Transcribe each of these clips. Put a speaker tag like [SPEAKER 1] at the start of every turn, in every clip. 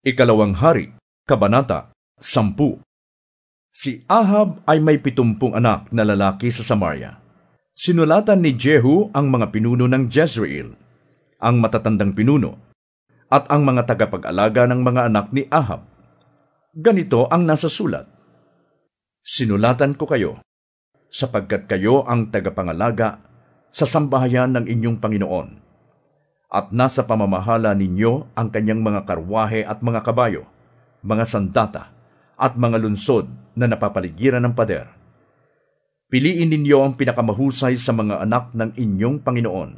[SPEAKER 1] Ikalawang Hari, Kabanata 10. Si Ahab ay may 70 anak na lalaki sa Samaria. Sinulatan ni Jehu ang mga pinuno ng Jezreel, ang matatandang pinuno, at ang mga tagapag-alaga ng mga anak ni Ahab. Ganito ang nasa sulat: Sinulatan ko kayo, sapagkat kayo ang tagapangalaga sa sambahayan ng inyong Panginoon, at nasa pamamahala ninyo ang kanyang mga karwahe at mga kabayo, mga sandata, at mga lunsod na napapaligiran ng pader. Piliin ninyo ang pinakamahusay sa mga anak ng inyong Panginoon.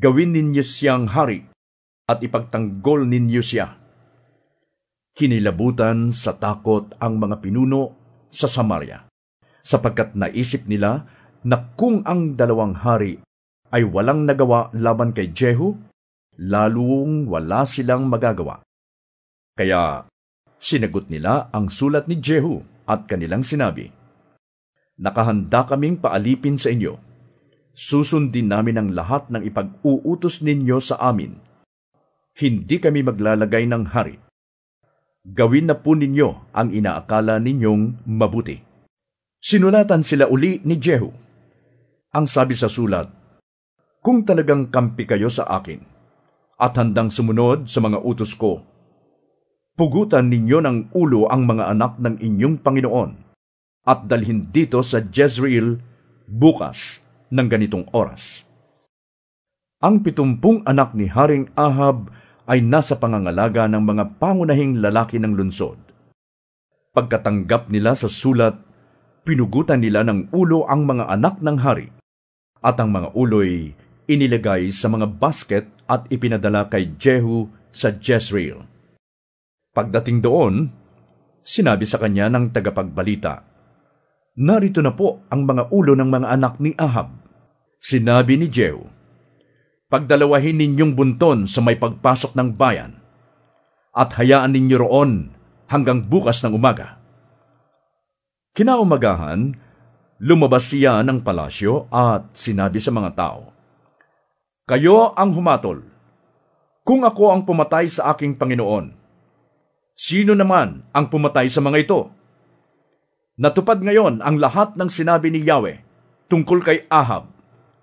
[SPEAKER 1] Gawin ninyo siyang hari at ipagtanggol ninyo siya. Kinilabutan sa takot ang mga pinuno sa Samaria, sapagkat naisip nila na kung ang 2 hari ay walang nagawa laban kay Jehu, lalong wala silang magagawa. Kaya sinagot nila ang sulat ni Jehu at kanilang sinabi, Nakahanda kaming paalipin sa inyo. Susundin namin ang lahat ng ipag-uutos ninyo sa amin. Hindi kami maglalagay ng hari. Gawin na po ninyo ang inaakala ninyong mabuti. Sinulatan sila uli ni Jehu. Ang sabi sa sulat, Kung talagang kampi kayo sa akin at handang sumunod sa mga utos ko, pugutan ninyo ng ulo ang mga anak ng inyong Panginoon at dalhin dito sa Jezreel bukas ng ganitong oras. Ang 70 anak ni Haring Ahab ay nasa pangangalaga ng mga pangunahing lalaki ng lungsod. Pagkatanggap nila sa sulat, pinugutan nila ng ulo ang mga anak ng hari, at ang mga ulo'y inilagay sa mga basket at ipinadala kay Jehu sa Jezreel. Pagdating doon, sinabi sa kanya ng tagapagbalita, Narito na po ang mga ulo ng mga anak ni Ahab. Sinabi ni Jehu, Pagdalawahin ninyong bunton sa may pagpasok ng bayan, at hayaan ninyo roon hanggang bukas ng umaga. Kinaumagahan, lumabas siya ng palasyo at sinabi sa mga tao, Kayo ang humatol. Kung ako ang pumatay sa aking Panginoon, sino naman ang pumatay sa mga ito? Natupad ngayon ang lahat ng sinabi ni Yahweh tungkol kay Ahab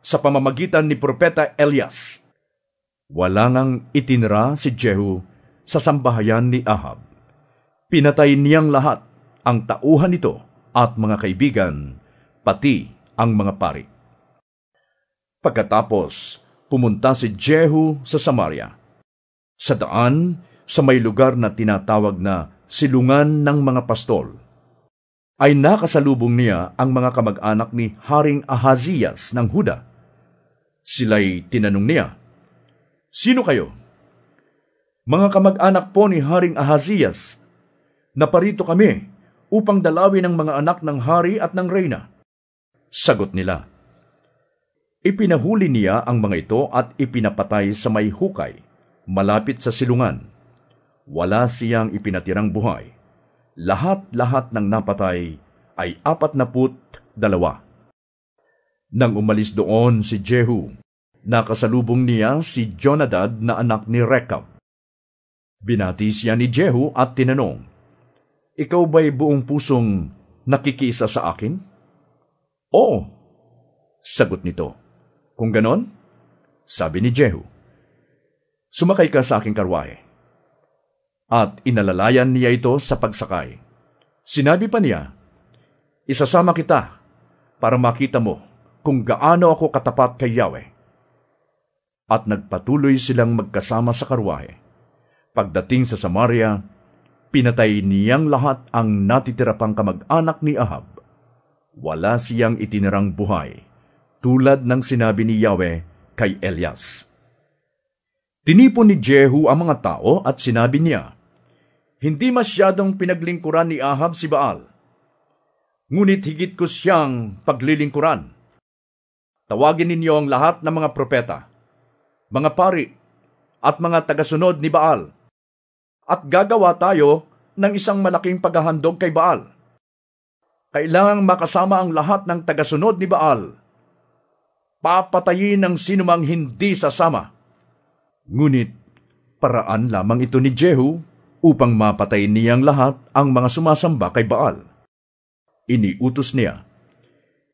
[SPEAKER 1] sa pamamagitan ni Propeta Elias. Wala ngang itinira si Jehu sa sambahayan ni Ahab. Pinatay niyang lahat ang tauhan nito at mga kaibigan, pati ang mga pari. Pagkatapos, pumunta si Jehu sa Samaria, sa daan sa may lugar na tinatawag na Silungan ng mga Pastol. Ay nakasalubong niya ang mga kamag-anak ni Haring Ahazias ng Huda. Sila'y tinanong niya, Sino kayo? Mga kamag-anak po ni Haring Ahazias, naparito kami upang dalawin ang mga anak ng hari at ng reyna. Sagot nila, Ipinahuli niya ang mga ito at ipinapatay sa may hukay, malapit sa silungan. Wala siyang ipinatirang buhay. Lahat-lahat ng napatay ay 42. Nang umalis doon si Jehu, nakasalubong niya si Jonadab na anak ni Rekab. Binati siya ni Jehu at tinanong, Ikaw ba'y buong pusong nakikiisa sa akin? Oo, sagot nito. Kung ganon, sabi ni Jehu, Sumakay ka sa aking karwahe. At inalalayan niya ito sa pagsakay. Sinabi pa niya, Isasama kita para makita mo kung gaano ako katapat kay Yahweh. At nagpatuloy silang magkasama sa karwahe. Pagdating sa Samaria, pinatay niyang lahat ang natitira pang kamag-anak ni Ahab. Wala siyang itinirang buhay, tulad ng sinabi ni Yahweh kay Elias. Tinipon ni Jehu ang mga tao at sinabi niya, Hindi masyadong pinaglingkuran ni Ahab si Baal, ngunit higit ko siyang paglilingkuran. Tawagin ninyo ang lahat ng mga propeta, mga pari, at mga tagasunod ni Baal, at gagawa tayo ng isang malaking paghahandog kay Baal. Kailangang makasama ang lahat ng tagasunod ni Baal. Papatayin ang sinumang hindi sasama. Ngunit paraan lamang ito ni Jehu upang mapatay niyang lahat ang mga sumasamba kay Baal. Iniutos niya,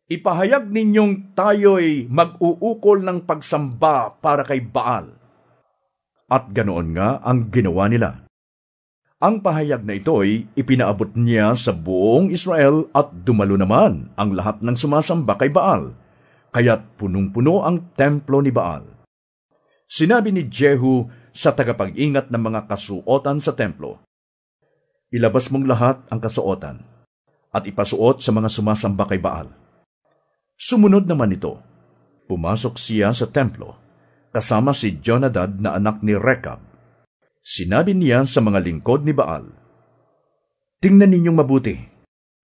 [SPEAKER 1] "Ipahayag ninyong tayo'y mag-uukol ng pagsamba para kay Baal." At ganoon nga ang ginawa nila. Ang pahayag na ito'y ipinaabot niya sa buong Israel at dumalo naman ang lahat ng sumasamba kay Baal, kaya't punong-puno ang templo ni Baal. Sinabi ni Jehu sa tagapag-ingat ng mga kasuotan sa templo, "Ilabas mong lahat ang kasuotan at ipasuot sa mga sumasamba kay Baal." Sumunod naman ito, pumasok siya sa templo kasama si Jonadab na anak ni Rekab. Sinabi niya sa mga lingkod ni Baal, "Tingnan ninyong mabuti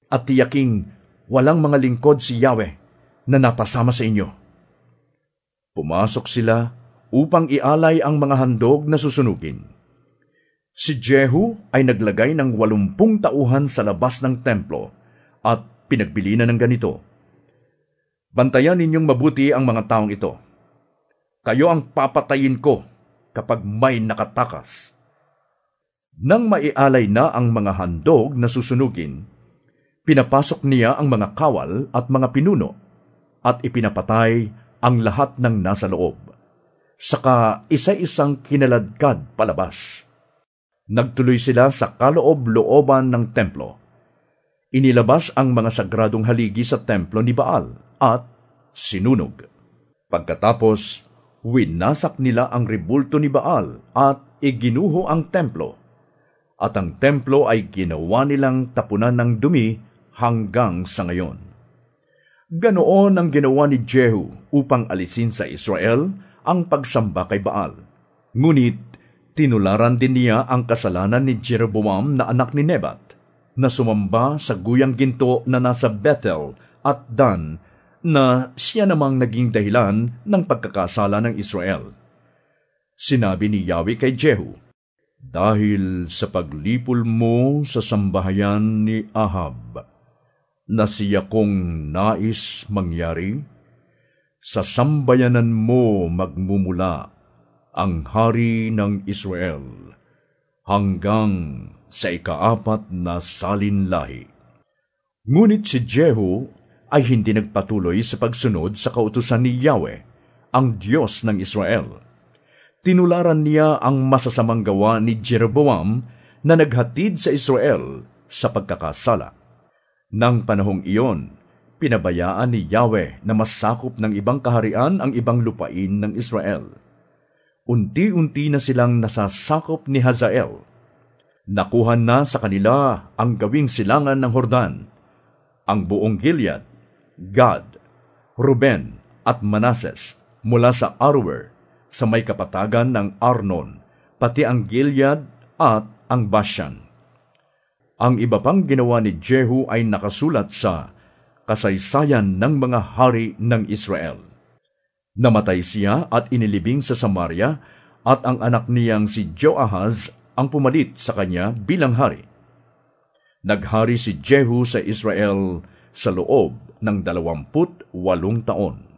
[SPEAKER 1] at tiyaking walang mga lingkod si Yahweh na napasama sa inyo." Pumasok sila upang ialay ang mga handog na susunugin. Si Jehu ay naglagay ng 80 tauhan sa labas ng templo at pinagbili na ng ganito, "Bantayan ninyong mabuti ang mga taong ito. Kayo ang papatayin ko kapag may nakatakas." Nang maialay na ang mga handog na susunugin, pinapasok niya ang mga kawal at mga pinuno at ipinapatay ang lahat ng nasa loob. Saka isa-isang kinaladkad palabas. Nagtuloy sila sa kaloob-looban ng templo. Inilabas ang mga sagradong haligi sa templo ni Baal at sinunog. Pagkatapos, winasak nila ang rebulto ni Baal at iginuho ang templo. At ang templo ay ginawa nilang tapunan ng dumi hanggang sa ngayon. Ganoon ang ginawa ni Jehu upang alisin sa Israel ang pagsamba kay Baal. Ngunit tinularan din niya ang kasalanan ni Jeroboam na anak ni Nebat, na sumamba sa guyang ginto na nasa Bethel at Dan, na siya namang naging dahilan ng pagkakasala ng Israel. Sinabi ni Yahweh kay Jehu, "Dahil sa paglipol mo sa sambahayan ni Ahab, na siya kong nais mangyari, sa sambayanan mo magmumula ang hari ng Israel hanggang sa ika-4 na salinlahi." Ngunit si Jehu ay hindi nagpatuloy sa pagsunod sa kautusan ni Yahweh, ang Diyos ng Israel. Tinularan niya ang masasamang gawa ni Jeroboam na naghatid sa Israel sa pagkakasala. Nang panahong iyon, pinabayaan ni Yahweh na masakop ng ibang kaharian ang ibang lupain ng Israel. Unti-unti na silang nasasakop ni Hazael. Nakuha na sa kanila ang gawing silangan ng Hordan, ang buong Gilead, Gad, Ruben at Manases mula sa Aroer sa may kapatagan ng Arnon, pati ang Gilead at ang Bashan. Ang iba pang ginawa ni Jehu ay nakasulat sa kasaysayan ng mga hari ng Israel. Namatay siya at inilibing sa Samaria, at ang anak niyang si Joahaz ang pumalit sa kanya bilang hari. Naghari si Jehu sa Israel sa loob ng 28 taon.